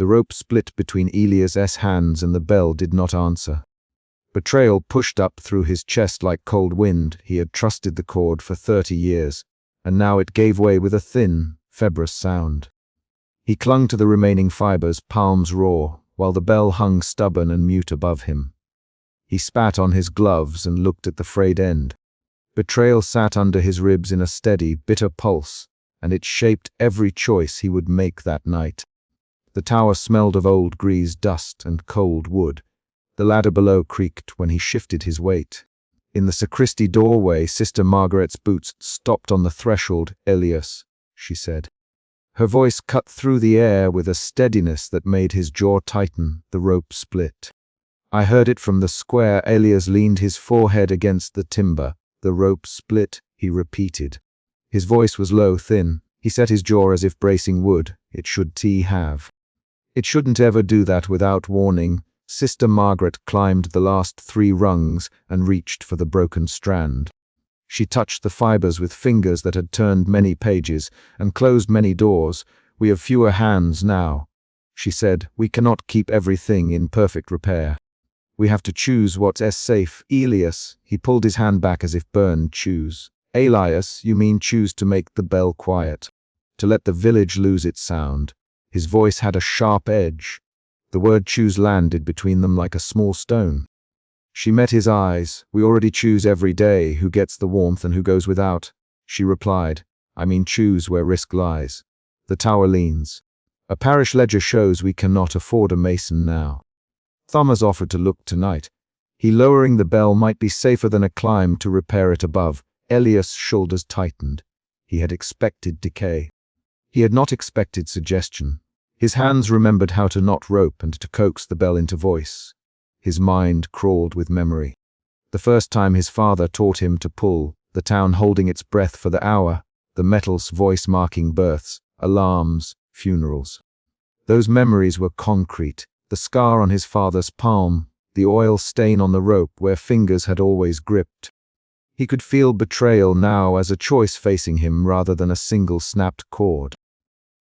The rope split between Elias's hands and the bell did not answer. Betrayal pushed up through his chest like cold wind. He had trusted the cord for 30 years, and now it gave way with a thin, fibrous sound. He clung to the remaining fibers, palms raw, while the bell hung stubborn and mute above him. He spat on his gloves and looked at the frayed end. Betrayal sat under his ribs in a steady, bitter pulse, and it shaped every choice he would make that night. The tower smelled of old greased dust and cold wood. The ladder below creaked when he shifted his weight. In the sacristy doorway, Sister Margaret's boots stopped on the threshold. "Elias," she said. Her voice cut through the air with a steadiness that made his jaw tighten. The rope split. I heard it from the square. Elias leaned his forehead against the timber. "The rope split," he repeated. His voice was low, thin. He set his jaw as if bracing wood. "It should have. It shouldn't ever do that without warning." Sister Margaret climbed the last 3 rungs and reached for the broken strand. She touched the fibers with fingers that had turned many pages and closed many doors. "We have fewer hands now," she said. "We cannot keep everything in perfect repair. We have to choose what's safe." "Elias," he pulled his hand back as if burned. "Choose." "Elias, you mean choose to make the bell quiet, to let the village lose its sound." His voice had a sharp edge. The word choose landed between them like a small stone. She met his eyes. "We already choose every day who gets the warmth and who goes without." She replied, "I mean choose where risk lies." The tower leans. A parish ledger shows we cannot afford a mason now. Thomas offered to look tonight. Lowering the bell might be safer than a climb to repair it above. Elias' shoulders tightened. He had expected decay. He had not expected suggestion. His hands remembered how to knot rope and to coax the bell into voice. His mind crawled with memory. The first time his father taught him to pull, the town holding its breath for the hour, the metal's voice marking births, alarms, funerals. Those memories were concrete. The scar on his father's palm, the oil stain on the rope where fingers had always gripped. He could feel betrayal now as a choice facing him rather than a single snapped cord.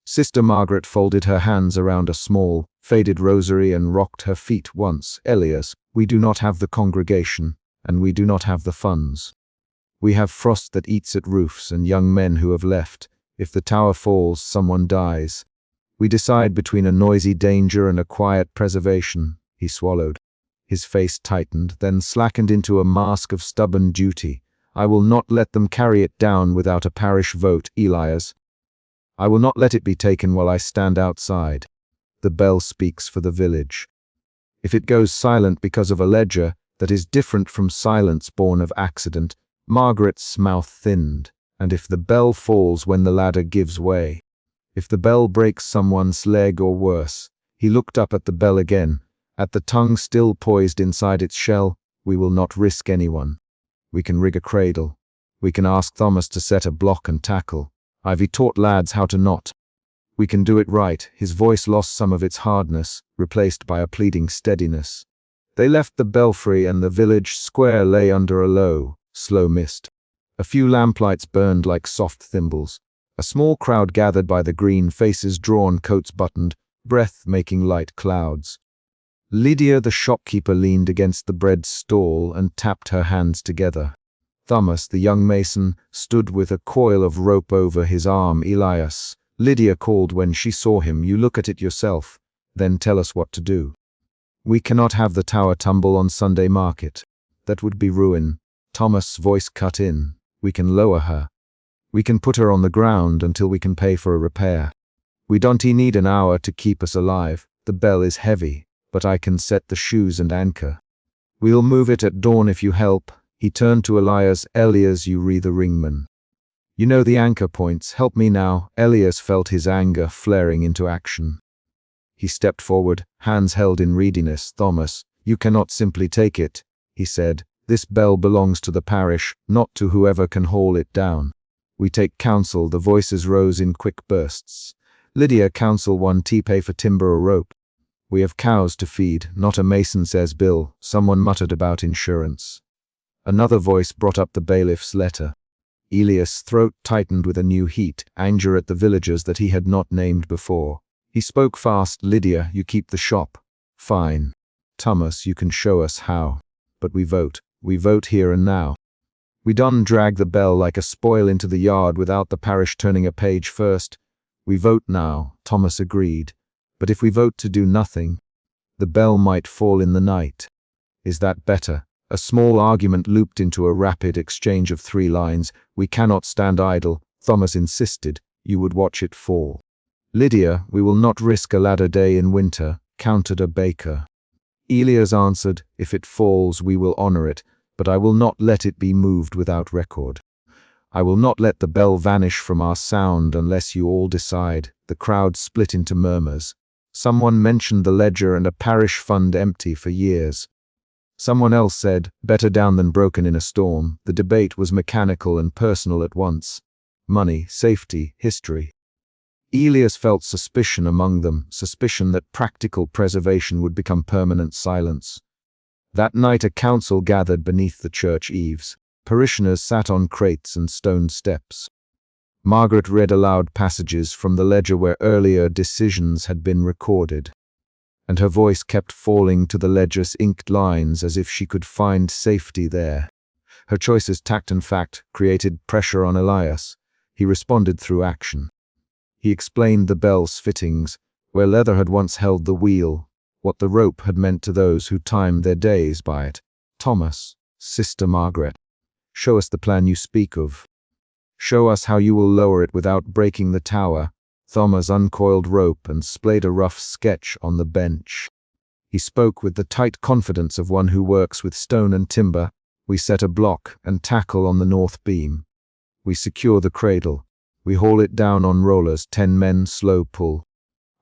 Sister Margaret folded her hands around a small, faded rosary and rocked her feet once. "Elias, we do not have the congregation, and we do not have the funds. We have frost that eats at roofs and young men who have left. If the tower falls, someone dies. We decide between a noisy danger and a quiet preservation." He swallowed. His face tightened, then slackened into a mask of stubborn duty. "I will not let them carry it down without a parish vote, Elias. I will not let it be taken while I stand outside. The bell speaks for the village. If it goes silent because of a ledger that is different from silence born of accident," Margaret's mouth thinned. "And if the bell falls when the ladder gives way, if the bell breaks someone's leg or worse," he looked up at the bell again, at the tongue still poised inside its shell. "We will not risk anyone. We can rig a cradle. We can ask Thomas to set a block and tackle. Ivy taught lads how to knot. We can do it right." His voice lost some of its hardness, replaced by a pleading steadiness. They left the belfry and the village square lay under a low, slow mist. A few lamplights burned like soft thimbles. A small crowd gathered by the green, faces drawn, coats buttoned, breath making light clouds. Lydia the shopkeeper leaned against the bread stall and tapped her hands together. Thomas, the young mason, stood with a coil of rope over his arm. "Elias," Lydia called when she saw him, "you look at it yourself, then tell us what to do. We cannot have the tower tumble on Sunday market. That would be ruin." Thomas' voice cut in. "We can lower her. We can put her on the ground until we can pay for a repair. We don't need an hour to keep us alive. The bell is heavy, but I can set the shoes and anchor. We'll move it at dawn if you help." He turned to Elias. "Elias, you re the ringman. You know the anchor points. Help me now." Elias felt his anger flaring into action. He stepped forward, hands held in readiness. "Thomas, you cannot simply take it," he said. "This bell belongs to the parish, not to whoever can haul it down. We take counsel." The voices rose in quick bursts. "Lydia, counsel 1, pay for timber or rope. We have cows to feed, not a mason," says Bill. Someone muttered about insurance. Another voice brought up the bailiff's letter. Elias' throat tightened with a new heat, anger at the villagers that he had not named before. He spoke fast. Lydia, you keep the shop. Fine. Thomas, you can show us how. But we vote. We vote here and now. We done drag the bell like a spoil into the yard without the parish turning a page first. We vote now, Thomas agreed. But if we vote to do nothing, the bell might fall in the night. Is that better? A small argument looped into a rapid exchange of 3 lines. We cannot stand idle, Thomas insisted. You would watch it fall. Lydia, we will not risk a ladder day in winter, countered a baker. Elias answered, if it falls, we will honor it, but I will not let it be moved without record. I will not let the bell vanish from our sound unless you all decide. The crowd split into murmurs. Someone mentioned the ledger and a parish fund empty for years. Someone else said, better down than broken in a storm. The debate was mechanical and personal at once. Money, safety, history. Elias felt suspicion among them, suspicion that practical preservation would become permanent silence. That night a council gathered beneath the church eaves. Parishioners sat on crates and stone steps. Margaret read aloud passages from the ledger where earlier decisions had been recorded, and her voice kept falling to the ledger's inked lines as if she could find safety there. Her choices, tact and fact, created pressure on Elias. He responded through action. He explained the bell's fittings, where leather had once held the wheel, what the rope had meant to those who timed their days by it. Thomas, Sister Margaret, show us the plan you speak of. Show us how you will lower it without breaking the tower. Thomas uncoiled rope and splayed a rough sketch on the bench. He spoke with the tight confidence of one who works with stone and timber. We set a block and tackle on the north beam. We secure the cradle. We haul it down on rollers, 10 men slow pull.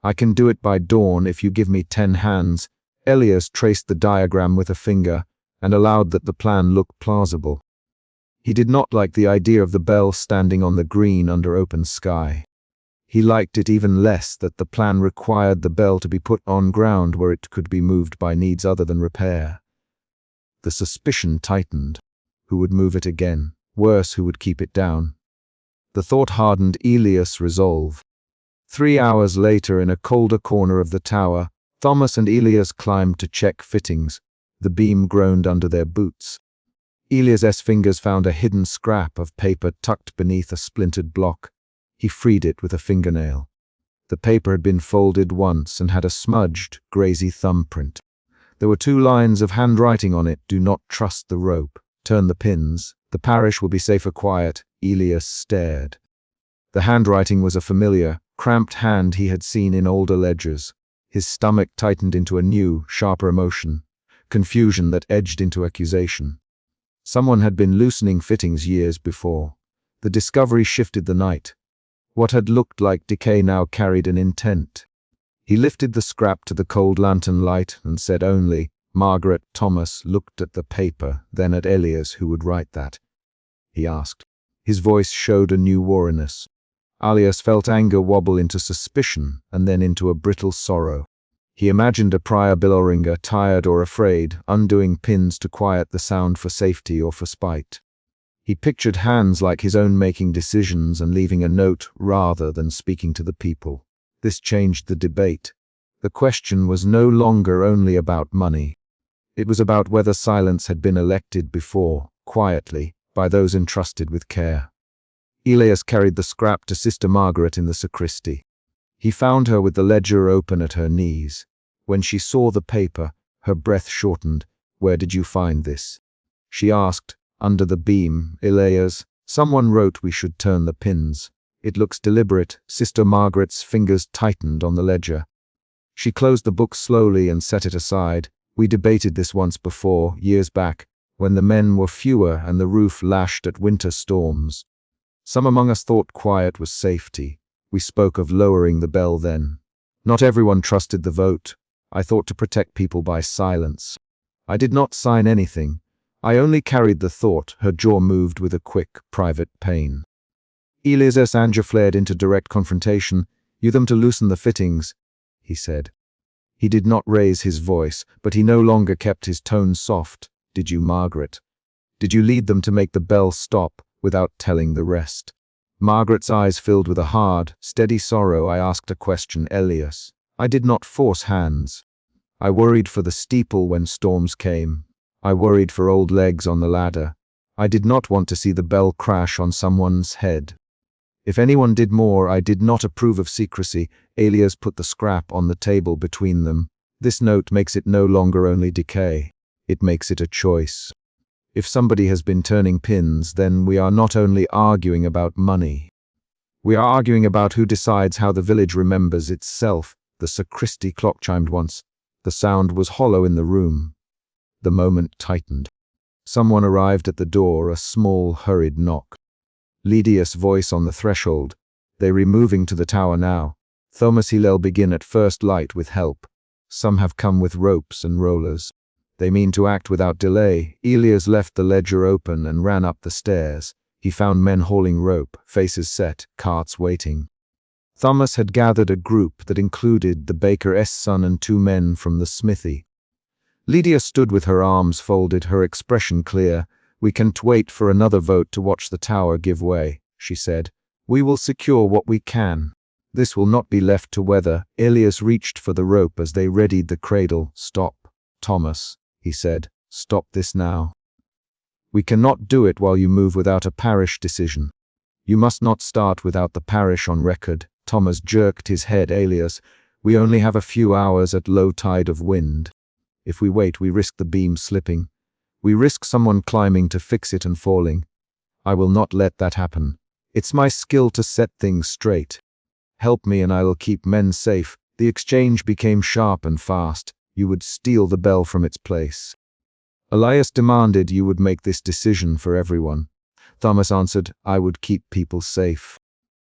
I can do it by dawn if you give me 10 hands. Elias traced the diagram with a finger and allowed that the plan look plausible. He did not like the idea of the bell standing on the green under open sky. He liked it even less that the plan required the bell to be put on ground where it could be moved by needs other than repair. The suspicion tightened. Who would move it again? Worse, who would keep it down? The thought hardened Elias' resolve. 3 hours later, in a colder corner of the tower, Thomas and Elias climbed to check fittings. The beam groaned under their boots. Elias's fingers found a hidden scrap of paper tucked beneath a splintered block. He freed it with a fingernail. The paper had been folded once and had a smudged, grazy thumbprint. There were 2 lines of handwriting on it. Do not trust the rope. Turn the pins. The parish will be safer quiet. Elias stared. The handwriting was a familiar, cramped hand he had seen in older ledgers. His stomach tightened into a new, sharper emotion, confusion that edged into accusation. Someone had been loosening fittings years before. The discovery shifted the night. What had looked like decay now carried an intent. He lifted the scrap to the cold lantern light and said only, Margaret. Thomas looked at the paper, then at Elias. Who would write that? He asked. His voice showed a new wariness. Elias felt anger wobble into suspicion and then into a brittle sorrow. He imagined a prior bellringer, tired or afraid, undoing pins to quiet the sound for safety or for spite. He pictured hands like his own making decisions and leaving a note rather than speaking to the people. This changed the debate. The question was no longer only about money. It was about whether silence had been elected before, quietly, by those entrusted with care. Elias carried the scrap to Sister Margaret in the sacristy. He found her with the ledger open at her knees. When she saw the paper, her breath shortened. Where did you find this? She asked. Under the beam, Elias. Someone wrote we should turn the pins. It looks deliberate. Sister Margaret's fingers tightened on the ledger. She closed the book slowly and set it aside. We debated this once before, years back, when the men were fewer and the roof lashed at winter storms. Some among us thought quiet was safety. We spoke of lowering the bell then. Not everyone trusted the vote. I thought to protect people by silence. I did not sign anything. I only carried the thought. Her jaw moved with a quick, private pain. Elias's anger flared into direct confrontation. You them to loosen the fittings, he said. He did not raise his voice, but he no longer kept his tone soft. Did you, Margaret? Did you lead them to make the bell stop without telling the rest? Margaret's eyes filled with a hard, steady sorrow. I asked a question, Elias. I did not force hands. I worried for the steeple when storms came. I worried for old legs on the ladder. I did not want to see the bell crash on someone's head. If anyone did more, I did not approve of secrecy. Elias put the scrap on the table between them. This note makes it no longer only decay. It makes it a choice. If somebody has been turning pins, then we are not only arguing about money. We are arguing about who decides how the village remembers itself. The sacristy clock chimed once. The sound was hollow in the room. The moment tightened. Someone arrived at the door, a small, hurried knock. Lydia's voice on the threshold. They moving to the tower now. Thomas Hillel begin at first light with help. Some have come with ropes and rollers. They mean to act without delay. Elias left the ledger open and ran up the stairs. He found men hauling rope, faces set, carts waiting. Thomas had gathered a group that included the baker's son and 2 men from the smithy. Lydia stood with her arms folded, her expression clear. We can't wait for another vote to watch the tower give way, she said. We will secure what we can. This will not be left to weather. Elias reached for the rope as they readied the cradle. Stop, Thomas, he said. Stop this now. We cannot do it while you move without a parish decision. You must not start without the parish on record. Thomas jerked his head. Elias, we only have a few hours at low tide of wind. If we wait, we risk the beam slipping. We risk someone climbing to fix it and falling. I will not let that happen. It's my skill to set things straight. Help me and I will keep men safe. The exchange became sharp and fast. You would steal the bell from its place. Elias demanded you would make this decision for everyone. Thomas answered, I would keep people safe.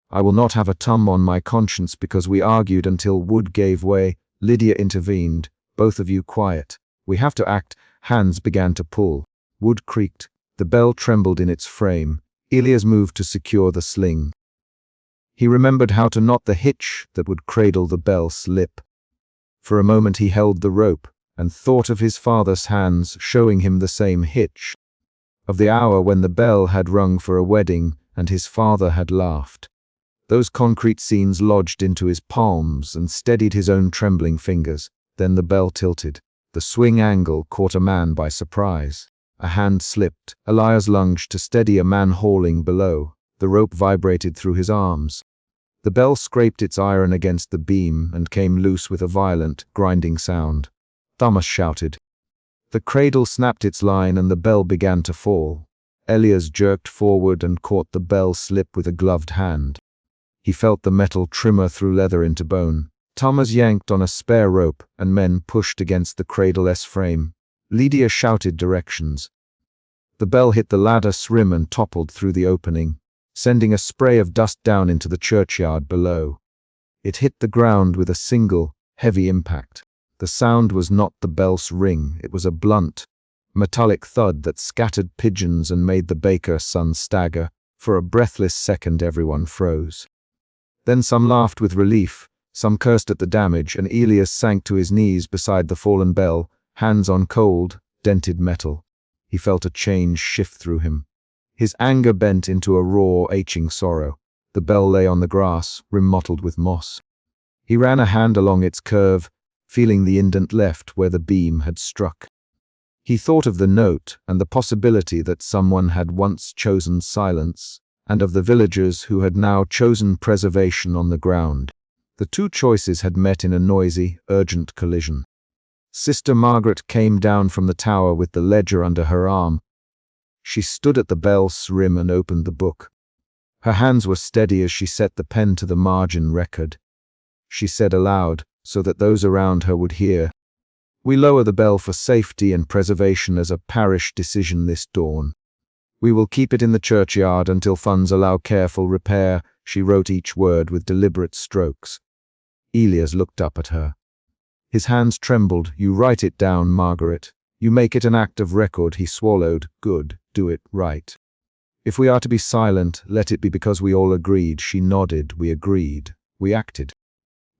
I will not have a thumb on my conscience because we argued until wood gave way. Lydia intervened. Both of you quiet. We have to act. Hands began to pull. Wood creaked. The bell trembled in its frame. Elias moved to secure the sling. He remembered how to knot the hitch that would cradle the bell's lip. For a moment he held the rope and thought of his father's hands showing him the same hitch, of the hour when the bell had rung for a wedding and his father had laughed. Those concrete scenes lodged into his palms and steadied his own trembling fingers. Then the bell tilted. The swing angle caught a man by surprise. A hand slipped. Elias lunged to steady a man hauling below. The rope vibrated through his arms. The bell scraped its iron against the beam and came loose with a violent, grinding sound. Thomas shouted. The cradle snapped its line and the bell began to fall. Elias jerked forward and caught the bell slip with a gloved hand. He felt the metal trimmer through leather into bone. Thomas yanked on a spare rope and men pushed against the cradle's frame. Lydia shouted directions. The bell hit the ladder's rim and toppled through the opening, sending a spray of dust down into the churchyard below. It hit the ground with a single, heavy impact. The sound was not the bell's ring, it was a blunt, metallic thud that scattered pigeons and made the baker's son stagger. For a breathless second everyone froze. Then some laughed with relief, some cursed at the damage, and Elias sank to his knees beside the fallen bell, hands on cold, dented metal. He felt a change shift through him. His anger bent into a raw, aching sorrow. The bell lay on the grass, rim mottled with moss. He ran a hand along its curve, feeling the indent left where the beam had struck. He thought of the note and the possibility that someone had once chosen silence, and of the villagers who had now chosen preservation on the ground. The two choices had met in a noisy, urgent collision. Sister Margaret came down from the tower with the ledger under her arm. She stood at the bell's rim and opened the book. Her hands were steady as she set the pen to the margin record. She said aloud, so that those around her would hear, "We lower the bell for safety and preservation as a parish decision this dawn. We will keep it in the churchyard until funds allow careful repair." She wrote each word with deliberate strokes. Elias looked up at her. His hands trembled. "You write it down, Margaret. You make it an act of record." He swallowed. "Good. Do it right. If we are to be silent, let it be because we all agreed." She nodded. "We agreed. We acted.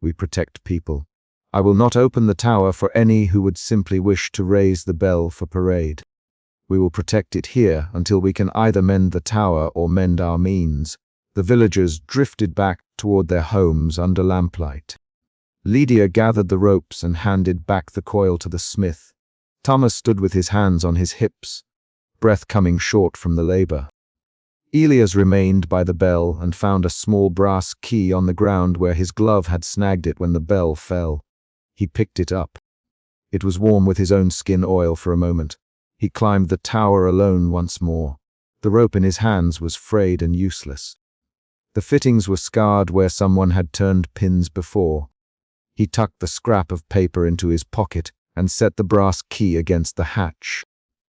We protect people. I will not open the tower for any who would simply wish to raise the bell for parade. We will protect it here until we can either mend the tower or mend our means." The villagers drifted back toward their homes under lamplight. Lydia gathered the ropes and handed back the coil to the smith. Thomas stood with his hands on his hips, breath coming short from the labor. Elias remained by the bell and found a small brass key on the ground where his glove had snagged it when the bell fell. He picked it up. It was warm with his own skin oil for a moment. He climbed the tower alone once more. The rope in his hands was frayed and useless. The fittings were scarred where someone had turned pins before. He tucked the scrap of paper into his pocket and set the brass key against the hatch.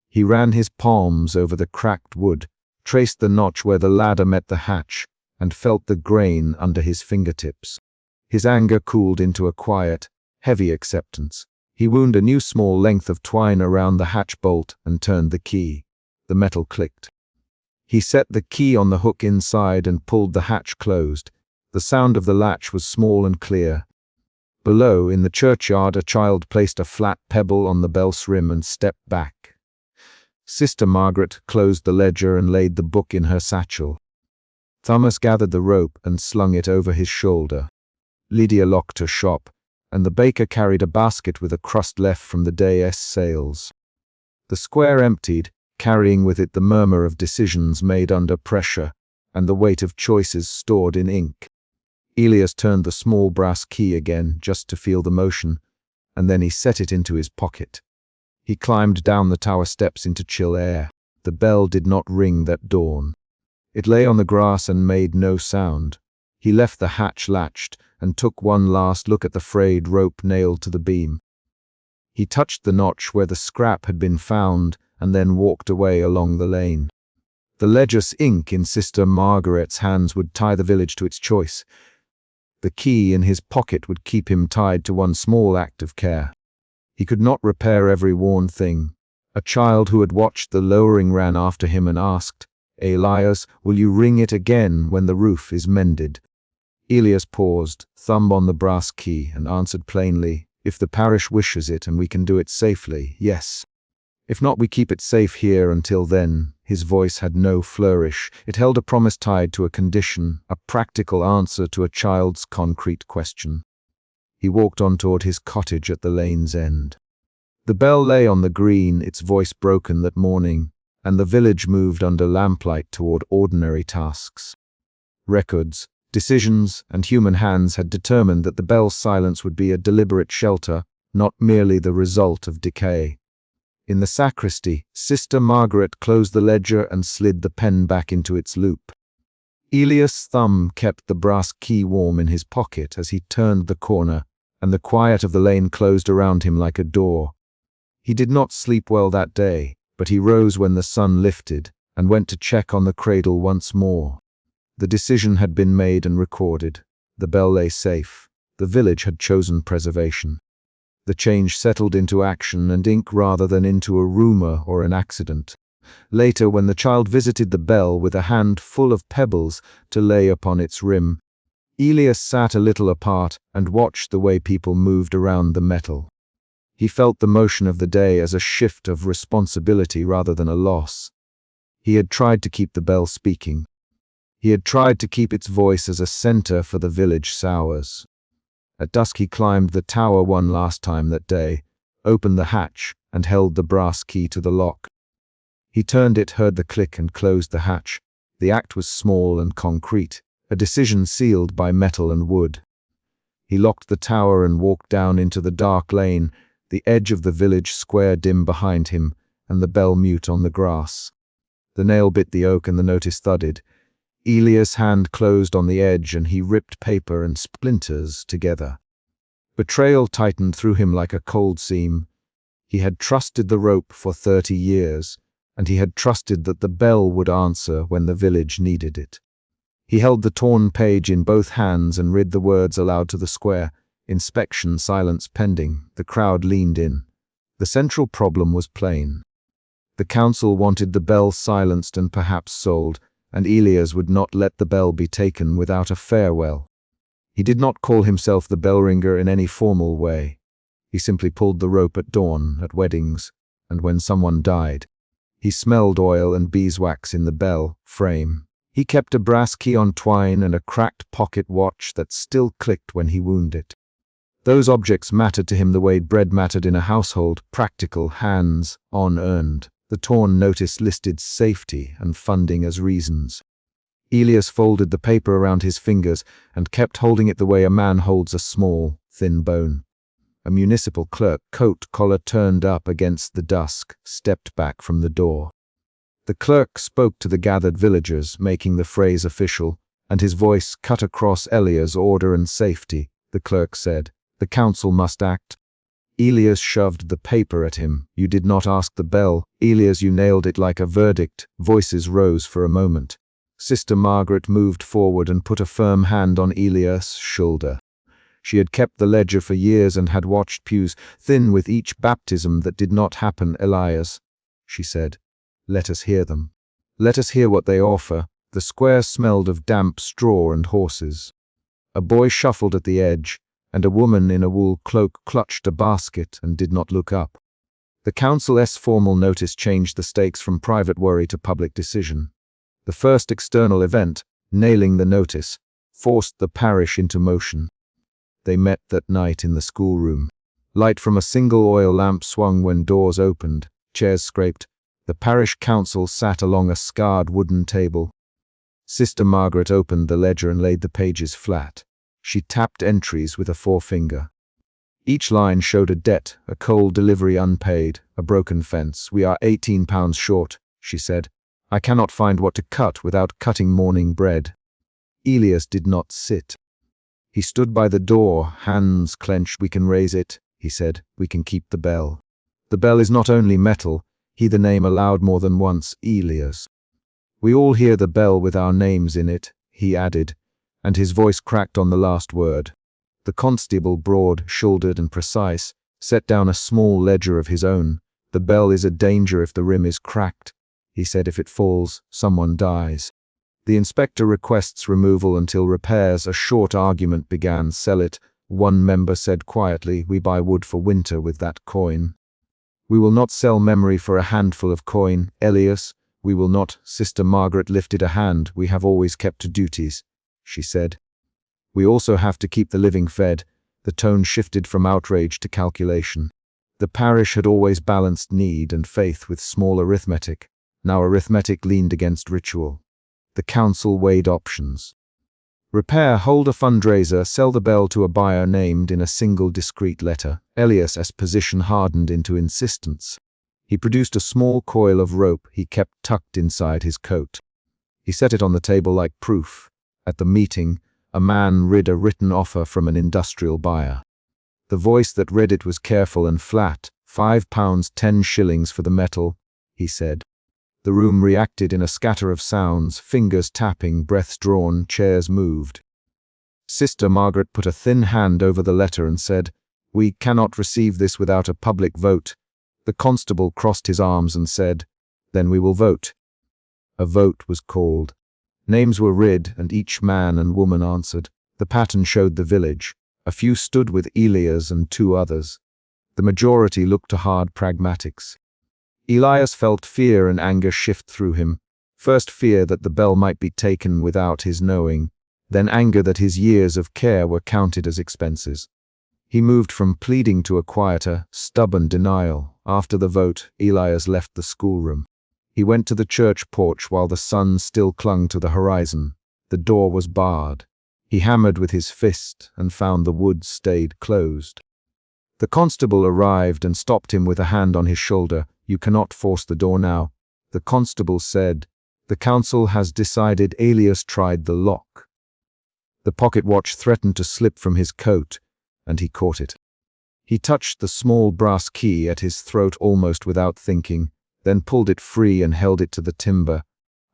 He ran his palms over the cracked wood, traced the notch where the ladder met the hatch, and felt the grain under his fingertips. His anger cooled into a quiet, heavy acceptance. He wound a new small length of twine around the hatch bolt and turned the key. The metal clicked. He set the key on the hook inside and pulled the hatch closed. The sound of the latch was small and clear. Below, in the churchyard, a child placed a flat pebble on the bell's rim and stepped back. Sister Margaret closed the ledger and laid the book in her satchel. Thomas gathered the rope and slung it over his shoulder. Lydia locked her shop, and the baker carried a basket with a crust left from the day's sales. The square emptied, carrying with it the murmur of decisions made under pressure and the weight of choices stored in ink. Elias turned the small brass key again just to feel the motion, and then he set it into his pocket. He climbed down the tower steps into chill air. The bell did not ring that dawn. It lay on the grass and made no sound. He left the hatch latched and took one last look at the frayed rope nailed to the beam. He touched the notch where the scrap had been found and then walked away along the lane. The ledger's ink in Sister Margaret's hands would tie the village to its choice. The key in his pocket would keep him tied to one small act of care. He could not repair every worn thing. A child who had watched the lowering ran after him and asked, "Elias, will you ring it again when the roof is mended?" Elias paused, thumb on the brass key, and answered plainly, "If the parish wishes it and we can do it safely, yes. If not, we keep it safe here until then." His voice had no flourish. It held a promise tied to a condition, a practical answer to a child's concrete question. He walked on toward his cottage at the lane's end. The bell lay on the green, its voice broken that morning, and the village moved under lamplight toward ordinary tasks. Records, decisions, and human hands had determined that the bell's silence would be a deliberate shelter, not merely the result of decay. In the sacristy, Sister Margaret closed the ledger and slid the pen back into its loop. Elias' thumb kept the brass key warm in his pocket as he turned the corner, and the quiet of the lane closed around him like a door. He did not sleep well that day, but he rose when the sun lifted and went to check on the cradle once more. The decision had been made and recorded. The bell lay safe. The village had chosen preservation. The change settled into action and ink rather than into a rumor or an accident. Later, when the child visited the bell with a hand full of pebbles to lay upon its rim, Elias sat a little apart and watched the way people moved around the metal. He felt the motion of the day as a shift of responsibility rather than a loss. He had tried to keep the bell speaking. He had tried to keep its voice as a center for the village sours. At dusk he climbed the tower one last time that day, opened the hatch, and held the brass key to the lock. He turned it, heard the click, and closed the hatch. The act was small and concrete, a decision sealed by metal and wood. He locked the tower and walked down into the dark lane, the edge of the village square dim behind him, and the bell mute on the grass. The nail bit the oak and the notice thudded. Elias' hand closed on the edge and he ripped paper and splinters together. Betrayal tightened through him like a cold seam. He had trusted the rope for 30 years, and he had trusted that the bell would answer when the village needed it. He held the torn page in both hands and read the words aloud to the square. Inspection, silence pending. The crowd leaned in. The central problem was plain. The council wanted the bell silenced and perhaps sold, and Elias would not let the bell be taken without a farewell. He did not call himself the bell-ringer in any formal way. He simply pulled the rope at dawn, at weddings, and when someone died. He smelled oil and beeswax in the bell frame. He kept a brass key on twine and a cracked pocket watch that still clicked when he wound it. Those objects mattered to him the way bread mattered in a household, practical, hands-on, earned. The torn notice listed safety and funding as reasons. Elias folded the paper around his fingers and kept holding it the way a man holds a small, thin bone. A municipal clerk, coat collar turned up against the dusk, stepped back from the door. The clerk spoke to the gathered villagers, making the phrase official, and his voice cut across Elias' order and safety. The clerk said, "The council must act." Elias shoved the paper at him. "You did not ask the bell." "Elias, you nailed it like a verdict." Voices rose for a moment. Sister Margaret moved forward and put a firm hand on Elias' shoulder. She had kept the ledger for years and had watched pews thin with each baptism that did not happen. "Elias," she said, "let us hear them. Let us hear what they offer." The square smelled of damp straw and horses. A boy shuffled at the edge, and a woman in a wool cloak clutched a basket and did not look up. The council's formal notice changed the stakes from private worry to public decision. The first external event, nailing the notice, forced the parish into motion. They met that night in the schoolroom. Light from a single oil lamp swung when doors opened, chairs scraped. The parish council sat along a scarred wooden table. Sister Margaret opened the ledger and laid the pages flat. She tapped entries with a forefinger. Each line showed a debt, a coal delivery unpaid, a broken fence. "We are £18 short," she said. "I cannot find what to cut without cutting morning bread." Elias did not sit. He stood by the door, hands clenched. "We can raise it," he said. "We can keep the bell." "The bell is not only metal," he the name aloud more than once, "Elias. We all hear the bell with our names in it," he added, and his voice cracked on the last word. The constable, broad-shouldered and precise, set down a small ledger of his own. "The bell is a danger if the rim is cracked," he said. "If it falls, someone dies." The inspector requests removal until repairs. A short argument began. "Sell it," one member said quietly. "We buy wood for winter with that coin." "We will not sell memory for a handful of coin." "Elias, we will not." Sister Margaret lifted a hand. "We have always kept to duties," she said. "We also have to keep the living fed." The tone shifted from outrage to calculation. The parish had always balanced need and faith with small arithmetic. Now arithmetic leaned against ritual. The council weighed options. Repair, hold a fundraiser, sell the bell to a buyer named in a single discreet letter. Elias's position hardened into insistence. He produced a small coil of rope he kept tucked inside his coat. He set it on the table like proof. At the meeting, a man read a written offer from an industrial buyer. The voice that read it was careful and flat. £5, 10 shillings for the metal, he said. The room reacted in a scatter of sounds, fingers tapping, breaths drawn, chairs moved. Sister Margaret put a thin hand over the letter and said, "We cannot receive this without a public vote." The constable crossed his arms and said, "Then we will vote." A vote was called. Names were read, and each man and woman answered. The pattern showed the village. A few stood with Elias and 2 others. The majority looked to hard pragmatics. Elias felt fear and anger shift through him. First fear that the bell might be taken without his knowing, then anger that his years of care were counted as expenses. He moved from pleading to a quieter, stubborn denial. After the vote, Elias left the schoolroom. He went to the church porch while the sun still clung to the horizon. The door was barred. He hammered with his fist and found the wood stayed closed. The constable arrived and stopped him with a hand on his shoulder. "You cannot force the door now." The constable said, "The council has decided." Elias tried the lock. The pocket watch threatened to slip from his coat, and he caught it. He touched the small brass key at his throat almost without thinking, then pulled it free and held it to the timber.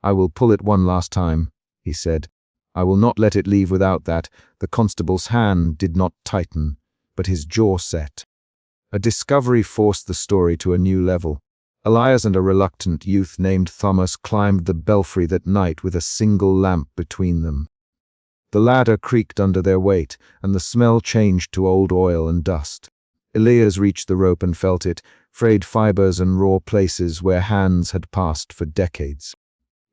"I will pull it one last time," he said. "I will not let it leave without that." The constable's hand did not tighten, but his jaw set. A discovery forced the story to a new level. Elias and a reluctant youth named Thomas climbed the belfry that night with a single lamp between them. The ladder creaked under their weight, and the smell changed to old oil and dust. Elias reached the rope and felt it, frayed fibers and raw places where hands had passed for decades.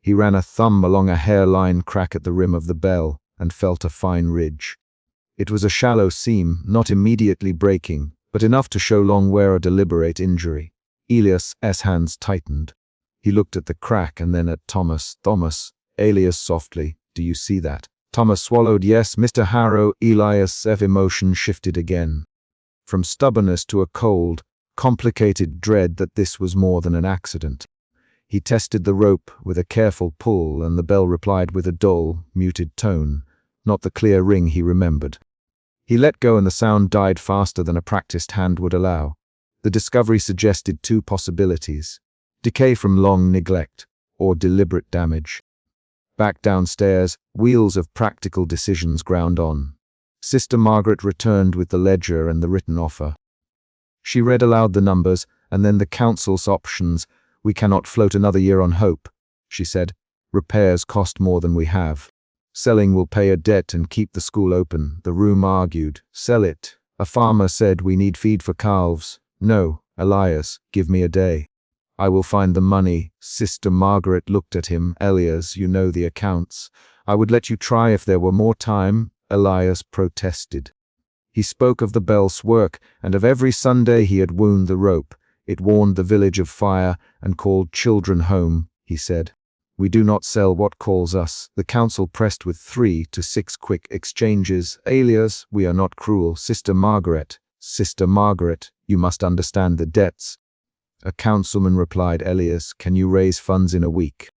He ran a thumb along a hairline crack at the rim of the bell and felt a fine ridge. It was a shallow seam, not immediately breaking, but enough to show long wear or deliberate injury. Elias's hands tightened. He looked at the crack and then at Thomas. "Thomas," Elias softly, "do you see that?" Thomas swallowed. "Yes, Mr. Harrow." Elias's emotion shifted again. From stubbornness to a cold, complicated dread that this was more than an accident. He tested the rope with a careful pull, and the bell replied with a dull, muted tone, not the clear ring he remembered. He let go and the sound died faster than a practiced hand would allow. The discovery suggested two possibilities: decay from long neglect, or deliberate damage. Back downstairs, wheels of practical decisions ground on. Sister Margaret returned with the ledger and the written offer. She read aloud the numbers, and then the council's options. "We cannot float another year on hope," she said. "Repairs cost more than we have. Selling will pay a debt and keep the school open." The room argued. "Sell it." A farmer said, "We need feed for calves." "No, Elias, give me a day. I will find the money." Sister Margaret looked at him. "Elias, you know the accounts. I would let you try if there were more time." Elias protested. He spoke of the bell's work and of every Sunday he had wound the rope. It warned the village of fire and called children home, he said. "We do not sell what calls us." The council pressed with 3 to 6 quick exchanges. "Elias, we are not cruel." Sister Margaret, you must understand the debts." A councilman replied, "Elias, can you raise funds in a week?"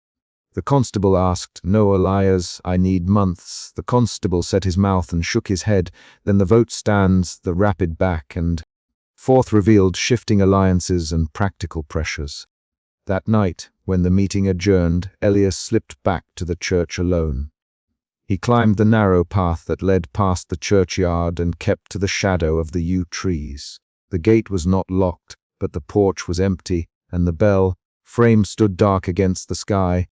The constable asked, "No, Elias, I need months." The constable set his mouth and shook his head. Then the vote stands, the rapid back and forth revealed shifting alliances and practical pressures. That night, when the meeting adjourned, Elias slipped back to the church alone. He climbed the narrow path that led past the churchyard and kept to the shadow of the yew trees. The gate was not locked, but the porch was empty, and the bell frame stood dark against the sky.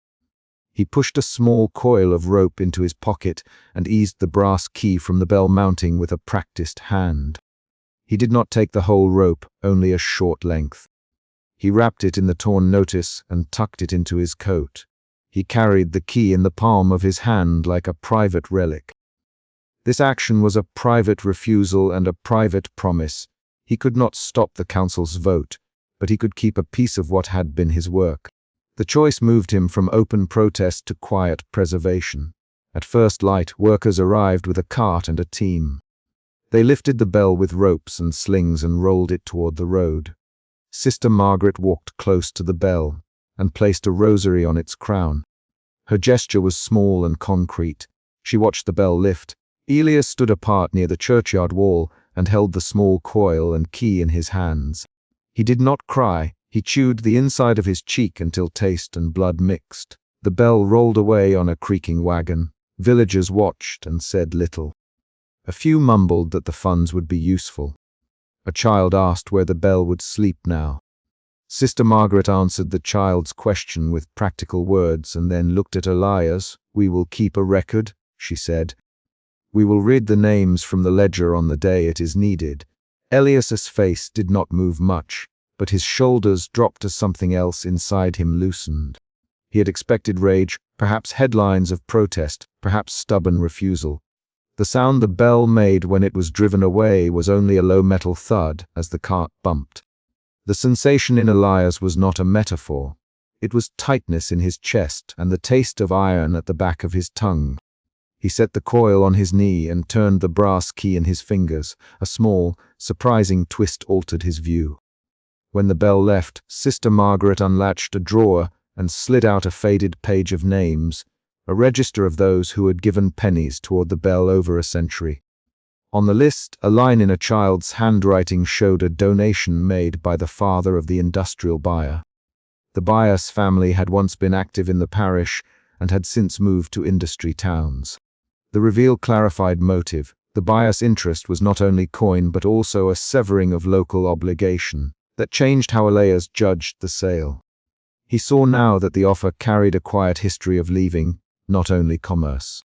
He pushed a small coil of rope into his pocket and eased the brass key from the bell mounting with a practiced hand. He did not take the whole rope, only a short length. He wrapped it in the torn notice and tucked it into his coat. He carried the key in the palm of his hand like a private relic. This action was a private refusal and a private promise. He could not stop the council's vote, but he could keep a piece of what had been his work. The choice moved him from open protest to quiet preservation. At first light, workers arrived with a cart and a team. They lifted the bell with ropes and slings and rolled it toward the road. Sister Margaret walked close to the bell and placed a rosary on its crown. Her gesture was small and concrete. She watched the bell lift. Elias stood apart near the churchyard wall and held the small coil and key in his hands. He did not cry. He chewed the inside of his cheek until taste and blood mixed. The bell rolled away on a creaking wagon. Villagers watched and said little. A few mumbled that the funds would be useful. A child asked where the bell would sleep now. Sister Margaret answered the child's question with practical words and then looked at Elias. "We will keep a record," she said. "We will read the names from the ledger on the day it is needed." Elias's face did not move much, but his shoulders dropped as something else inside him loosened. He had expected rage, perhaps headlines of protest, perhaps stubborn refusal. The sound the bell made when it was driven away was only a low metal thud as the cart bumped. The sensation in Elias was not a metaphor. It was tightness in his chest and the taste of iron at the back of his tongue. He set the coil on his knee and turned the brass key in his fingers. A small, surprising twist altered his view. When the bell left, Sister Margaret unlatched a drawer and slid out a faded page of names, a register of those who had given pennies toward the bell over a century. On the list, a line in a child's handwriting showed a donation made by the father of the industrial buyer. The buyer's family had once been active in the parish and had since moved to industry towns. The reveal clarified motive. The buyer's interest was not only coin but also a severing of local obligation that changed how Elias judged the sale. He saw now that the offer carried a quiet history of leaving, not only commerce.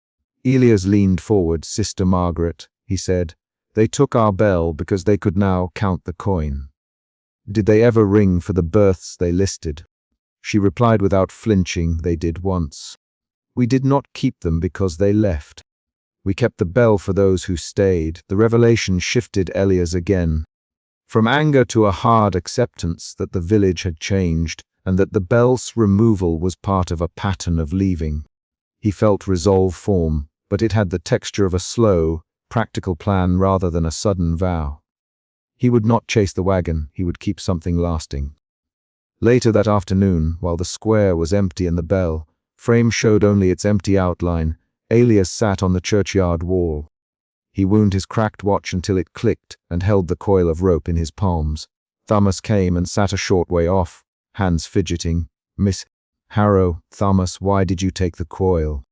Elias leaned forward. "Sister Margaret," he said, "they took our bell because they could now count the coin. Did they ever ring for the births they listed?" She replied without flinching, "They did once. We did not keep them because they left. We kept the bell for those who stayed." The revelation shifted Elias again. From anger to a hard acceptance that the village had changed, and that the bell's removal was part of a pattern of leaving. He felt resolve form, but it had the texture of a slow, practical plan rather than a sudden vow. He would not chase the wagon, he would keep something lasting. Later that afternoon, while the square was empty and the bell frame showed only its empty outline, Elias sat on the churchyard wall. He wound his cracked watch until it clicked and held the coil of rope in his palms. Thomas came and sat a short way off, hands fidgeting. "Miss Harrow, Thomas, why did you take the coil?"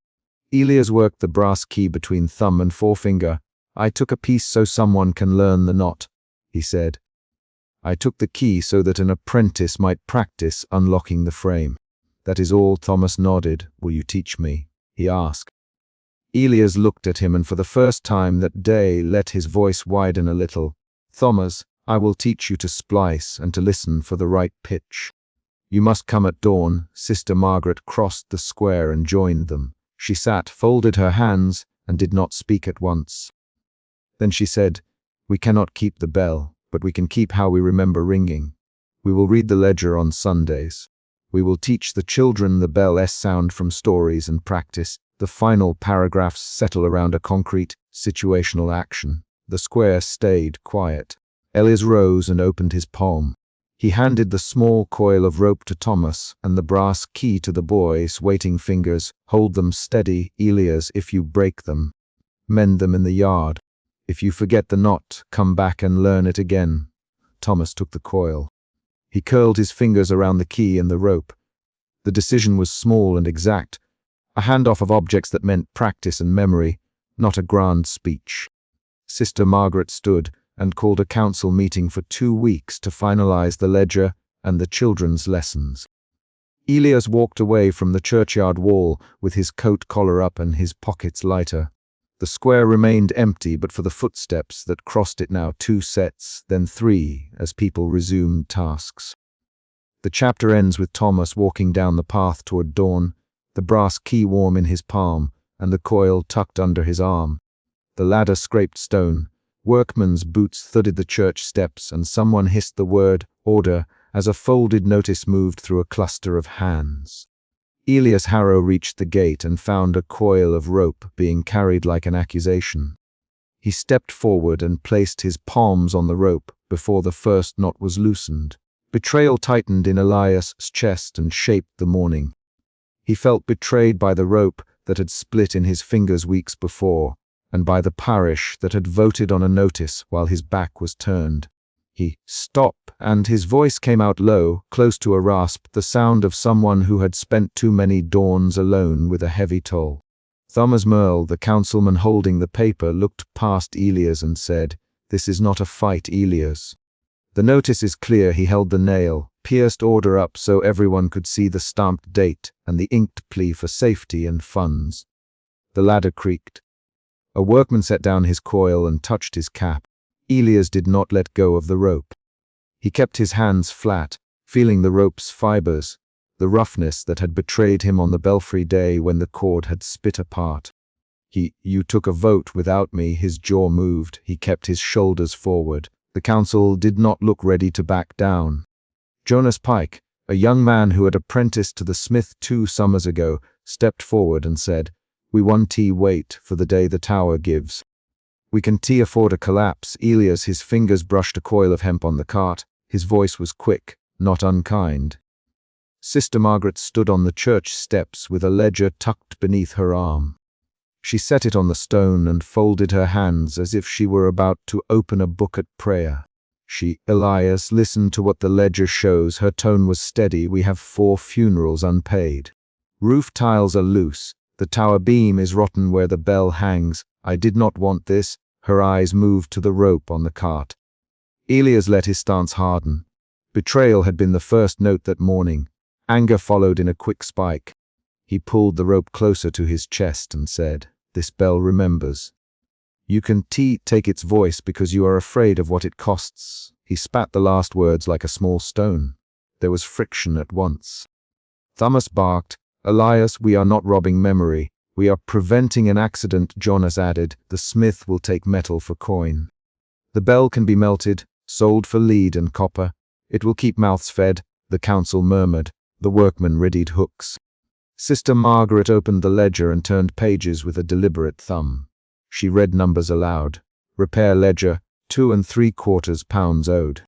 Elias worked the brass key between thumb and forefinger. "I took a piece so someone can learn the knot," he said. "I took the key so that an apprentice might practice unlocking the frame." "That is all." Thomas nodded. "Will you teach me?" he asked. Elias looked at him and for the first time that day let his voice widen a little. "Thomas, I will teach you to splice and to listen for the right pitch. You must come at dawn." Sister Margaret crossed the square and joined them. She sat, folded her hands, and did not speak at once. Then she said, "We cannot keep the bell, but we can keep how we remember ringing. We will read the ledger on Sundays. We will teach the children the bell's sound from stories and practice. The final paragraphs settle around a concrete, situational action." The square stayed quiet. Elias rose and opened his palm. He handed the small coil of rope to Thomas and the brass key to the boy's waiting fingers. "Hold them steady, Elias. If you break them, mend them in the yard. If you forget the knot, come back and learn it again." Thomas took the coil. He curled his fingers around the key and the rope. The decision was small and exact, a handoff of objects that meant practice and memory, not a grand speech. Sister Margaret stood and called a council meeting for 2 weeks to finalize the ledger and the children's lessons. Elias walked away from the churchyard wall with his coat collar up and his pockets lighter. The square remained empty but for the footsteps that crossed it, now 2 sets, then 3, as people resumed tasks. The chapter ends with Thomas walking down the path toward dawn, the brass key warm in his palm and the coil tucked under his arm. The ladder scraped stone, workmen's boots thudded the church steps, and someone hissed the word "order" as a folded notice moved through a cluster of hands. Elias Harrow reached the gate and found a coil of rope being carried like an accusation. He stepped forward and placed his palms on the rope before the first knot was loosened. Betrayal tightened in Elias's chest and shaped the morning. He felt betrayed by the rope that had split in his fingers weeks before, and by the parish that had voted on a notice while his back was turned. He stopped, and his voice came out low, close to a rasp, the sound of someone who had spent too many dawns alone with a heavy toll. Thomas Merle, the councilman holding the paper, looked past Elias and said, "This is not a fight, Elias. The notice is clear." He held the nail, pierced order up so everyone could see the stamped date and the inked plea for safety and funds. The ladder creaked. A workman set down his coil and touched his cap. Elias did not let go of the rope. He kept his hands flat, feeling the rope's fibers, the roughness that had betrayed him on the belfry day when the cord had spit apart. You took a vote without me." His jaw moved. He kept his shoulders forward. The council did not look ready to back down. Jonas Pike, a young man who had apprenticed to the smith 2 summers ago, stepped forward and said, "We won't wait for the day the tower gives. We can afford a collapse." Elias, his fingers brushed a coil of hemp on the cart. His voice was quick, not unkind. Sister Margaret stood on the church steps with a ledger tucked beneath her arm. She set it on the stone and folded her hands as if she were about to open a book at prayer. Elias, listen to what the ledger shows." Her tone was steady. "We have 4 funerals unpaid. Roof tiles are loose. The tower beam is rotten where the bell hangs. I did not want this." Her eyes moved to the rope on the cart. Elias let his stance harden. Betrayal had been the first note that morning. Anger followed in a quick spike. He pulled the rope closer to his chest and said, "This bell remembers. You can take its voice because you are afraid of what it costs." He spat the last words like a small stone. There was friction at once. Thomas barked, "Elias, we are not robbing memory. We are preventing an accident." Jonas added, "The smith will take metal for coin. The bell can be melted, sold for lead and copper. It will keep mouths fed." The council murmured. The workmen readied hooks. Sister Margaret opened the ledger and turned pages with a deliberate thumb. She read numbers aloud. Repair ledger, £2.75 owed.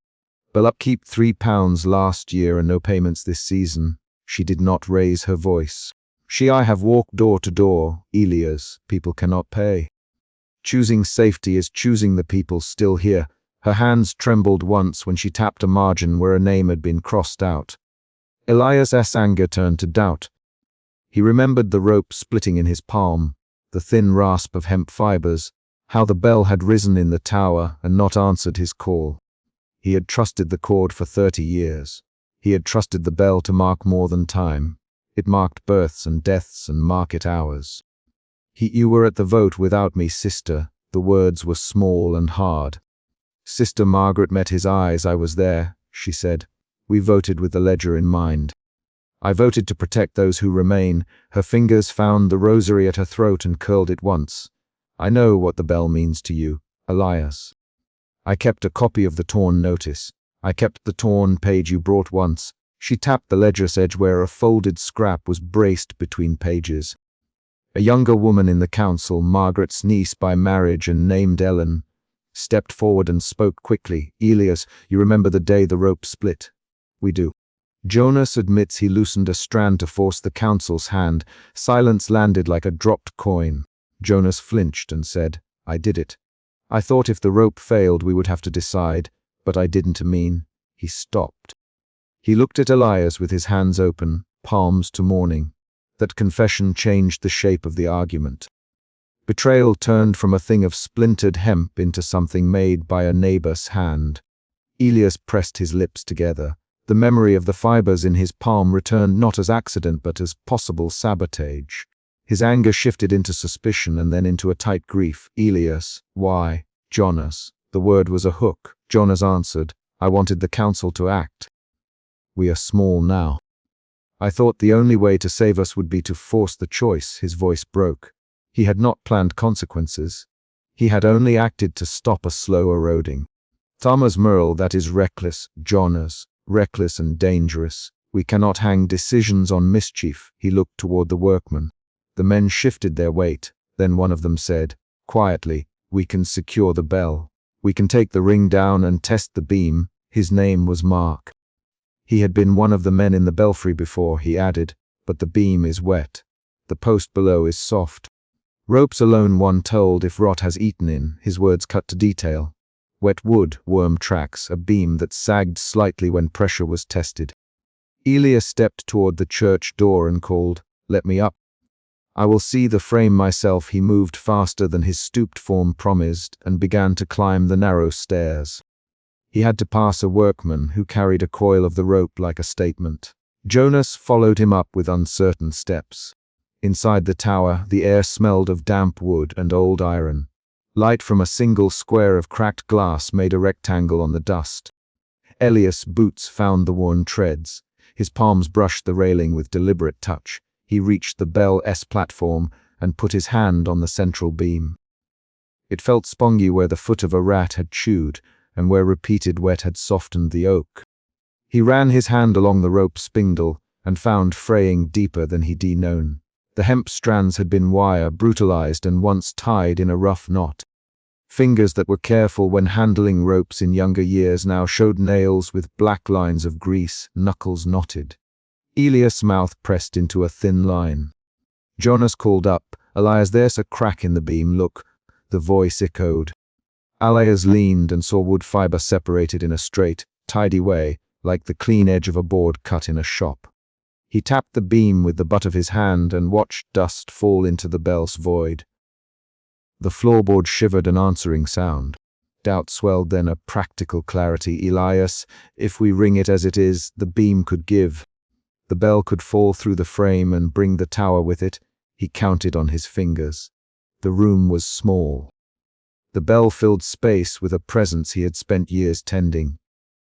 Bill upkeep £3 last year and no payments this season. She did not raise her voice. I have walked door to door, Elias, people cannot pay. Choosing safety is choosing the people still here. Her hands trembled once when she tapped a margin where a name had been crossed out. Elias's anger turned to doubt. He remembered the rope splitting in his palm, the thin rasp of hemp fibers, how the bell had risen in the tower and not answered his call. He had trusted the cord for 30 years. He had trusted the bell to mark more than time. It marked births and deaths and market hours. You were at the vote without me, sister." The words were small and hard. Sister Margaret met his eyes. "I was there," she said. "We voted with the ledger in mind. I voted to protect those who remain." Her fingers found the rosary at her throat and curled it once. "I know what the bell means to you, Elias. I kept a copy of the torn notice. I kept the torn page you brought once." She tapped the ledger's edge where a folded scrap was braced between pages. A younger woman in the council, Margaret's niece by marriage and named Ellen, stepped forward and spoke quickly. "Elias, you remember the day the rope split?" "We do." Jonas admits he loosened a strand to force the council's hand. Silence landed like a dropped coin. Jonas flinched and said, "I did it. I thought if the rope failed we would have to decide, but I didn't mean." He stopped. He looked at Elias with his hands open, palms to mourning. That confession changed the shape of the argument. Betrayal turned from a thing of splintered hemp into something made by a neighbor's hand. Elias pressed his lips together. The memory of the fibers in his palm returned not as accident but as possible sabotage. His anger shifted into suspicion and then into a tight grief. "Elias, why?" "Jonas." The word was a hook. Jonas answered, "I wanted the council to act. We are small now. I thought the only way to save us would be to force the choice." His voice broke. He had not planned consequences. He had only acted to stop a slow eroding. "Thomas Merle, that is reckless, Jonas, reckless and dangerous. We cannot hang decisions on mischief." He looked toward the workmen. The men shifted their weight. Then one of them said, quietly, "We can secure the bell. We can take the ring down and test the beam." His name was Mark. He had been one of the men in the belfry before, he added, "But the beam is wet. The post below is soft. Ropes alone, one told, if rot has eaten in." His words cut to detail. Wet wood, worm tracks, a beam that sagged slightly when pressure was tested. Elias stepped toward the church door and called, "Let me up. I will see the frame myself." He moved faster than his stooped form promised and began to climb the narrow stairs. He had to pass a workman who carried a coil of the rope like a statement. Jonas followed him up with uncertain steps. Inside the tower, the air smelled of damp wood and old iron. Light from a single square of cracked glass made a rectangle on the dust. Elias' boots found the worn treads. His palms brushed the railing with deliberate touch. He reached the bell's platform and put his hand on the central beam. It felt spongy where the foot of a rat had chewed, and where repeated wet had softened the oak. He ran his hand along the rope spindle and found fraying deeper than he'd known. The hemp strands had been wire, brutalized and once tied in a rough knot. Fingers that were careful when handling ropes in younger years now showed nails with black lines of grease, knuckles knotted. Elias' mouth pressed into a thin line. Jonas called up, "Elias, there's a crack in the beam, look." The voice echoed. Elias leaned and saw wood fiber separated in a straight, tidy way, like the clean edge of a board cut in a shop. He tapped the beam with the butt of his hand and watched dust fall into the bell's void. The floorboard shivered an answering sound. Doubt swelled, then a practical clarity. "Elias, if we ring it as it is, the beam could give. The bell could fall through the frame and bring the tower with it." He counted on his fingers. The room was small. The bell filled space with a presence he had spent years tending.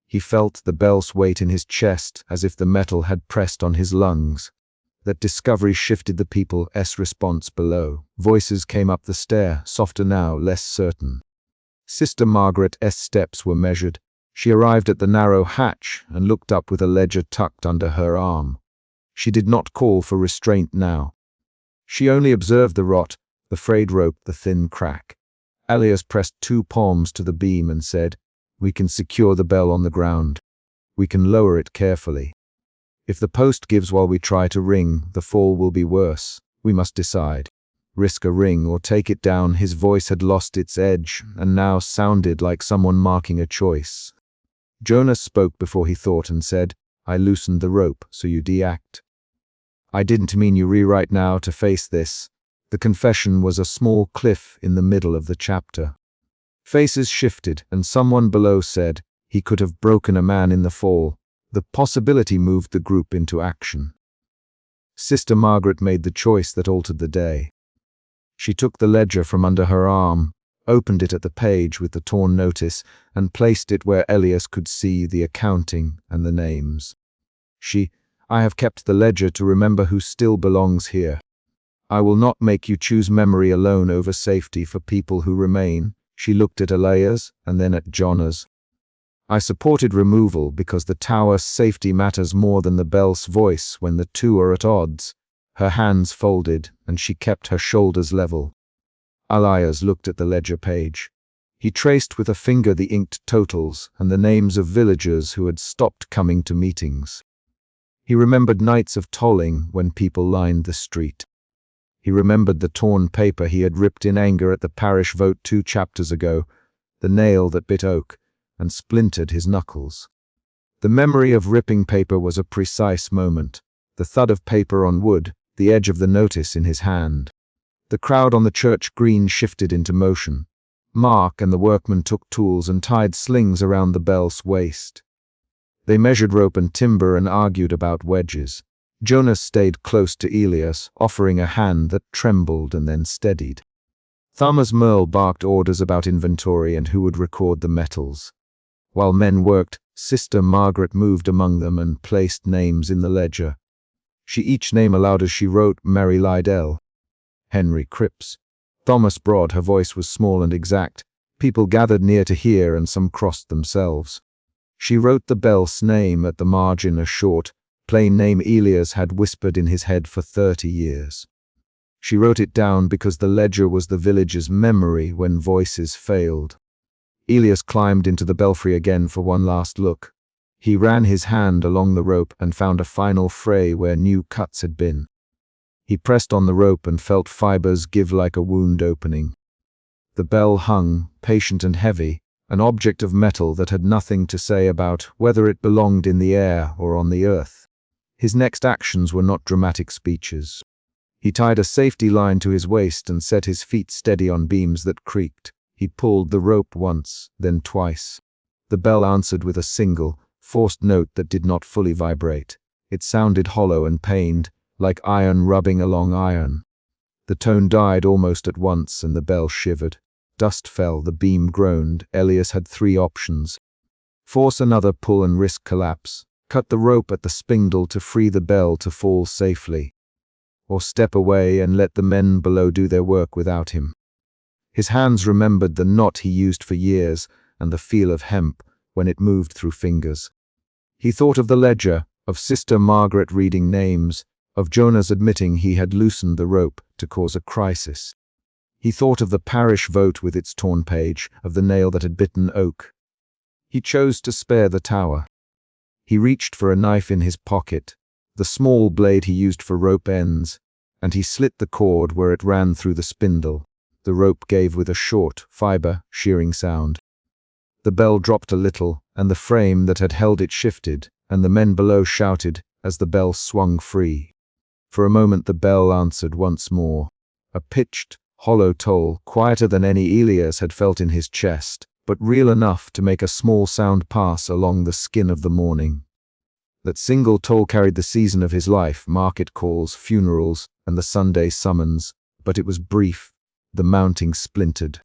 He felt the bell's weight in his chest, as if the metal had pressed on his lungs. That discovery shifted the people's response below. Voices came up the stair, softer now, less certain. Sister Margaret's steps were measured. She arrived at the narrow hatch and looked up with a ledger tucked under her arm. She did not call for restraint now. She only observed the rot, the frayed rope, the thin crack. Elias pressed 2 palms to the beam and said, "We can secure the bell on the ground. We can lower it carefully. If the post gives while we try to ring, the fall will be worse. We must decide. Risk a ring or take it down." His voice had lost its edge and now sounded like someone marking a choice. Jonas spoke before he thought and said, "I loosened the rope, so you deact. I didn't mean you rewrite now to face this." The confession was a small cliff in the middle of the chapter. Faces shifted, and someone below said, "He could have broken a man in the fall." The possibility moved the group into action. Sister Margaret made the choice that altered the day. She took the ledger from under her arm, opened it at the page with the torn notice, and placed it where Elias could see the accounting and the names. "I have kept the ledger to remember who still belongs here. I will not make you choose memory alone over safety for people who remain." She looked at Elias and then at Jonas. "I supported removal because the tower's safety matters more than the bell's voice when the two are at odds." Her hands folded, and she kept her shoulders level. Elias looked at the ledger page. He traced with a finger the inked totals and the names of villagers who had stopped coming to meetings. He remembered nights of tolling when people lined the street. He remembered the torn paper he had ripped in anger at the parish vote 2 chapters ago, the nail that bit oak and splintered his knuckles. The memory of ripping paper was a precise moment, the thud of paper on wood, the edge of the notice in his hand. The crowd on the church green shifted into motion. Mark and the workmen took tools and tied slings around the bell's waist. They measured rope and timber and argued about wedges. Jonas stayed close to Elias, offering a hand that trembled and then steadied. Thomas Merle barked orders about inventory and who would record the metals. While men worked, Sister Margaret moved among them and placed names in the ledger. She each name aloud as she wrote: Mary Lydell, Henry Cripps, Thomas Broad. Her voice was small and exact. People gathered near to hear, and some crossed themselves. She wrote the bell's name at the margin, a short, plain name Elias had whispered in his head for 30 years. She wrote it down because the ledger was the village's memory when voices failed. Elias climbed into the belfry again for one last look. He ran his hand along the rope and found a final fray where new cuts had been. He pressed on the rope and felt fibers give like a wound opening. The bell hung, patient and heavy, an object of metal that had nothing to say about whether it belonged in the air or on the earth. His next actions were not dramatic speeches. He tied a safety line to his waist and set his feet steady on beams that creaked. He pulled the rope once, then twice. The bell answered with a single, forced note that did not fully vibrate. It sounded hollow and pained, like iron rubbing along iron. The tone died almost at once and the bell shivered. Dust fell, the beam groaned. Elias had 3 options. Force another pull and risk collapse. Cut the rope at the spindle to free the bell to fall safely. Or step away and let the men below do their work without him. His hands remembered the knot he used for years and the feel of hemp when it moved through fingers. He thought of the ledger, of Sister Margaret reading names, of Jonas admitting he had loosened the rope to cause a crisis. He thought of the parish vote with its torn page, of the nail that had bitten oak. He chose to spare the tower. He reached for a knife in his pocket, the small blade he used for rope ends, and he slit the cord where it ran through the spindle. The rope gave with a short, fiber, shearing sound. The bell dropped a little, and the frame that had held it shifted, and the men below shouted as the bell swung free. For a moment the bell answered once more, a pitched, hollow toll, quieter than any Elias had felt in his chest, but real enough to make a small sound pass along the skin of the morning. That single toll carried the season of his life, market calls, funerals, and the Sunday summons, but it was brief. The mounting splintered.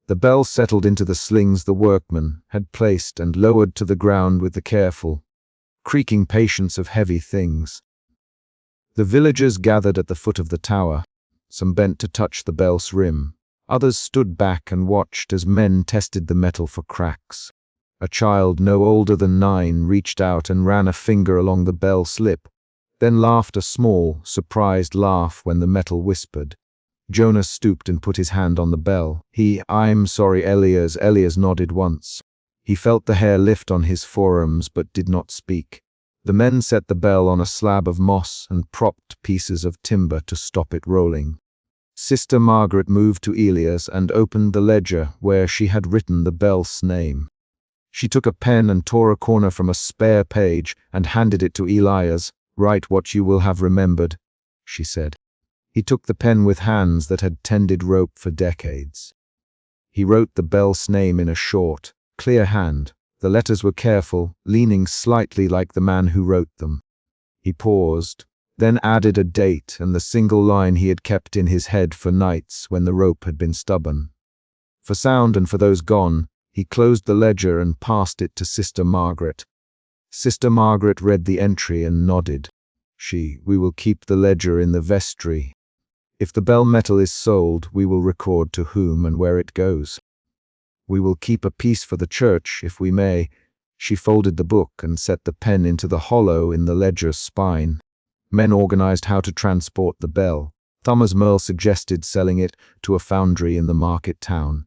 The bell settled into the slings the workmen had placed and lowered to the ground with the careful, creaking patience of heavy things. The villagers gathered at the foot of the tower. Some bent to touch the bell's rim. Others stood back and watched as men tested the metal for cracks. A child no older than 9 reached out and ran a finger along the bell slip, then laughed a small, surprised laugh when the metal whispered. Jonas stooped and put his hand on the bell. I'm sorry, Elias. Elias nodded once. He felt the hair lift on his forearms but did not speak. The men set the bell on a slab of moss and propped pieces of timber to stop it rolling. Sister Margaret moved to Elias and opened the ledger where she had written the bell's name. She took a pen and tore a corner from a spare page and handed it to Elias. "Write what you will have remembered," she said. He took the pen with hands that had tended rope for decades. He wrote the bell's name in a short, clear hand. The letters were careful, leaning slightly like the man who wrote them. He paused, then added a date and the single line he had kept in his head for nights when the rope had been stubborn. For sound and for those gone, he closed the ledger and passed it to Sister Margaret. Sister Margaret read the entry and nodded. "We will keep the ledger in the vestry. If the bell metal is sold, we will record to whom and where it goes. We will keep a piece for the church, if we may." She folded the book and set the pen into the hollow in the ledger's spine. Men organized how to transport the bell. Thomas Merle suggested selling it to a foundry in the market town.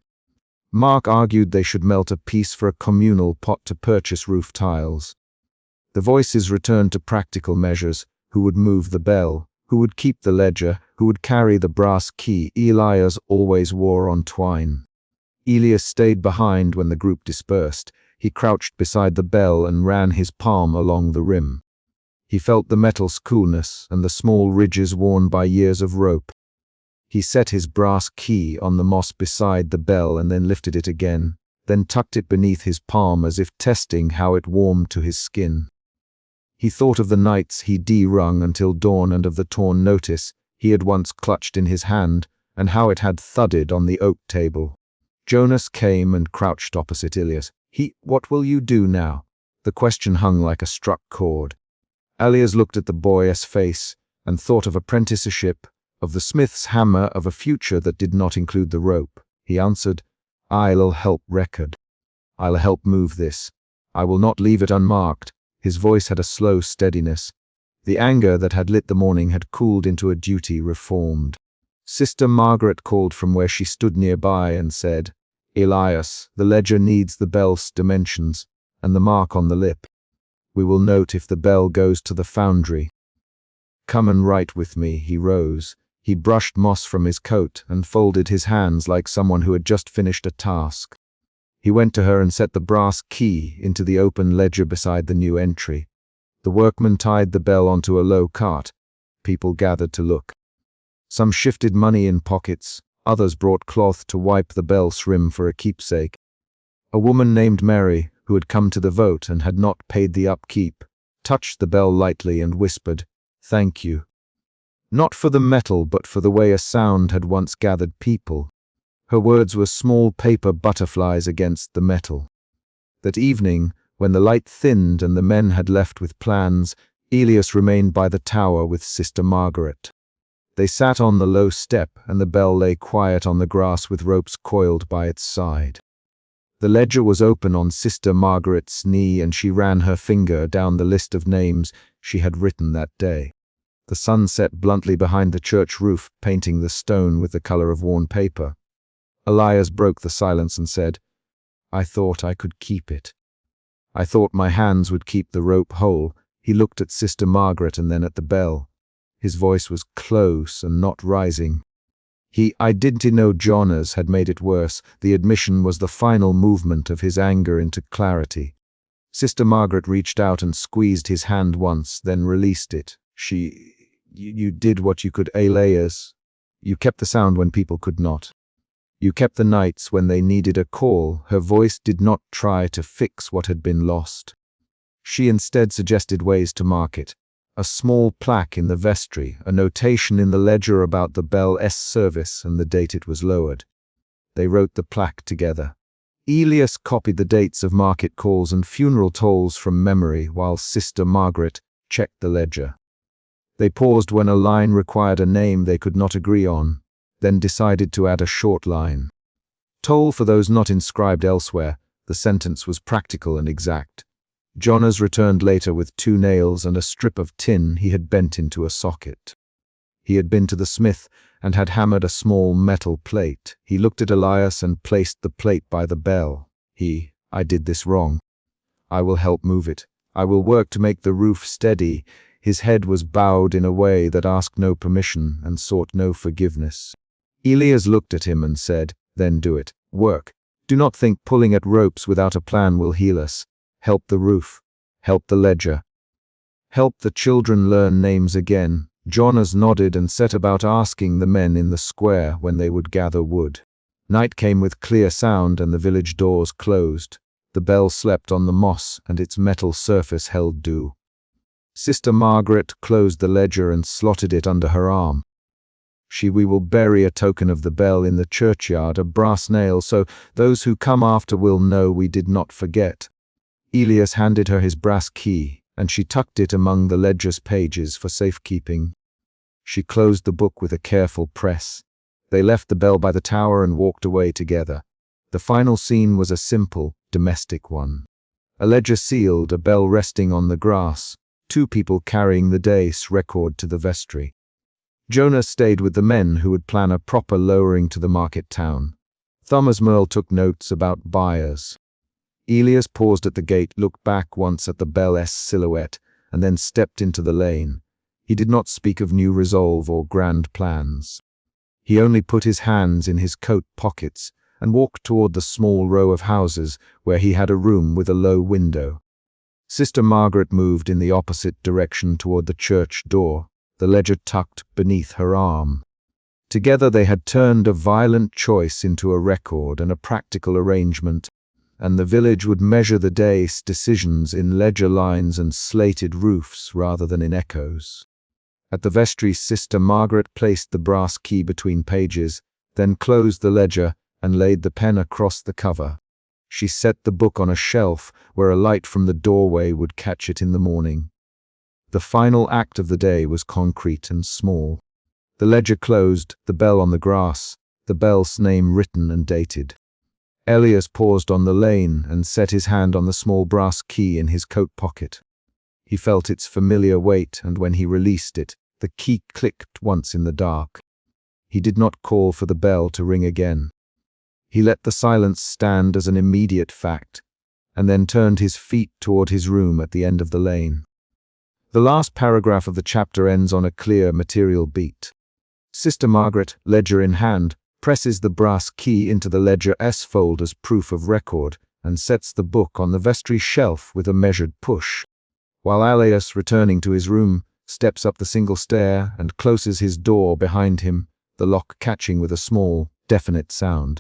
Mark argued they should melt a piece for a communal pot to purchase roof tiles. The voices returned to practical measures: who would move the bell, who would keep the ledger, who would carry the brass key Elias always wore on twine. Elias stayed behind when the group dispersed. He crouched beside the bell and ran his palm along the rim. He felt the metal's coolness and the small ridges worn by years of rope. He set his brass key on the moss beside the bell and then lifted it again, then tucked it beneath his palm as if testing how it warmed to his skin. He thought of the nights he de-rung until dawn and of the torn notice he had once clutched in his hand and how it had thudded on the oak table. Jonas came and crouched opposite Elias. "What will you do now?" The question hung like a struck chord. Elias looked at the boy's face and thought of apprenticeship, of the smith's hammer, of a future that did not include the rope. He answered, "I'll help record. I'll help move this. I will not leave it unmarked." His voice had a slow steadiness. The anger that had lit the morning had cooled into a duty reformed. Sister Margaret called from where she stood nearby and said, "Elias, the ledger needs the bell's dimensions and the mark on the lip. We will note if the bell goes to the foundry. Come and write with me." He rose. He brushed moss from his coat and folded his hands like someone who had just finished a task. He went to her and set the brass key into the open ledger beside the new entry. The workman tied the bell onto a low cart. People gathered to look. Some shifted money in pockets. Others brought cloth to wipe the bell's rim for a keepsake. A woman named Mary, who had come to the vote and had not paid the upkeep, touched the bell lightly and whispered, "Thank you." Not for the metal, but for the way a sound had once gathered people. Her words were small paper butterflies against the metal. That evening, when the light thinned and the men had left with plans, Elias remained by the tower with Sister Margaret. They sat on the low step, and the bell lay quiet on the grass with ropes coiled by its side. The ledger was open on Sister Margaret's knee, and she ran her finger down the list of names she had written that day. The sun set bluntly behind the church roof, painting the stone with the color of worn paper. Elias broke the silence and said, "I thought I could keep it. I thought my hands would keep the rope whole." He looked at Sister Margaret and then at the bell. His voice was close and not rising. I didn't know Jonas had made it worse. The admission was the final movement of his anger into clarity. Sister Margaret reached out and squeezed his hand once, then released it. You did what you could, Elias. You kept the sound when people could not. You kept the nights when they needed a call." Her voice did not try to fix what had been lost. She instead suggested ways to mark it. A small plaque in the vestry, a notation in the ledger about the bell's service and the date it was lowered. They wrote the plaque together. Elias copied the dates of market calls and funeral tolls from memory while Sister Margaret checked the ledger. They paused when a line required a name they could not agree on, then decided to add a short line. Toll for those not inscribed elsewhere, the sentence was practical and exact. Jonas returned later with 2 nails and a strip of tin he had bent into a socket. He had been to the smith and had hammered a small metal plate. He looked at Elias and placed the plate by the bell. I did this wrong. I will help move it. I will work to make the roof steady. His head was bowed in a way that asked no permission and sought no forgiveness. Elias looked at him and said, "Then do it. Work. Do not think pulling at ropes without a plan will heal us. Help the roof. Help the ledger. Help the children learn names again." Jonas nodded and set about asking the men in the square when they would gather wood. Night came with clear sound and the village doors closed. The bell slept on the moss and its metal surface held dew. Sister Margaret closed the ledger and slotted it under her arm. We will bury a token of the bell in the churchyard, a brass nail, so those who come after will know we did not forget. Elias handed her his brass key, and she tucked it among the ledger's pages for safekeeping. She closed the book with a careful press. They left the bell by the tower and walked away together. The final scene was a simple, domestic one. A ledger sealed, a bell resting on the grass, 2 people carrying the day's record to the vestry. Jonas stayed with the men who would plan a proper lowering to the market town. Thomas Merle took notes about buyers. Elias paused at the gate, looked back once at the bell's silhouette, and then stepped into the lane. He did not speak of new resolve or grand plans. He only put his hands in his coat pockets and walked toward the small row of houses where he had a room with a low window. Sister Margaret moved in the opposite direction toward the church door, the ledger tucked beneath her arm. Together they had turned a violent choice into a record and a practical arrangement, and the village would measure the day's decisions in ledger lines and slated roofs rather than in echoes. At the vestry, Sister Margaret placed the brass key between pages, then closed the ledger and laid the pen across the cover. She set the book on a shelf where a light from the doorway would catch it in the morning. The final act of the day was concrete and small. The ledger closed, the bell on the grass, the bell's name written and dated. Elias paused on the lane and set his hand on the small brass key in his coat pocket. He felt its familiar weight, and when he released it, the key clicked once in the dark. He did not call for the bell to ring again. He let the silence stand as an immediate fact, and then turned his feet toward his room at the end of the lane. The last paragraph of the chapter ends on a clear material beat. Sister Margaret, ledger in hand, presses the brass key into the ledger's fold as proof of record and sets the book on the vestry shelf with a measured push, while Elias, returning to his room, steps up the single stair and closes his door behind him, the lock catching with a small, definite sound.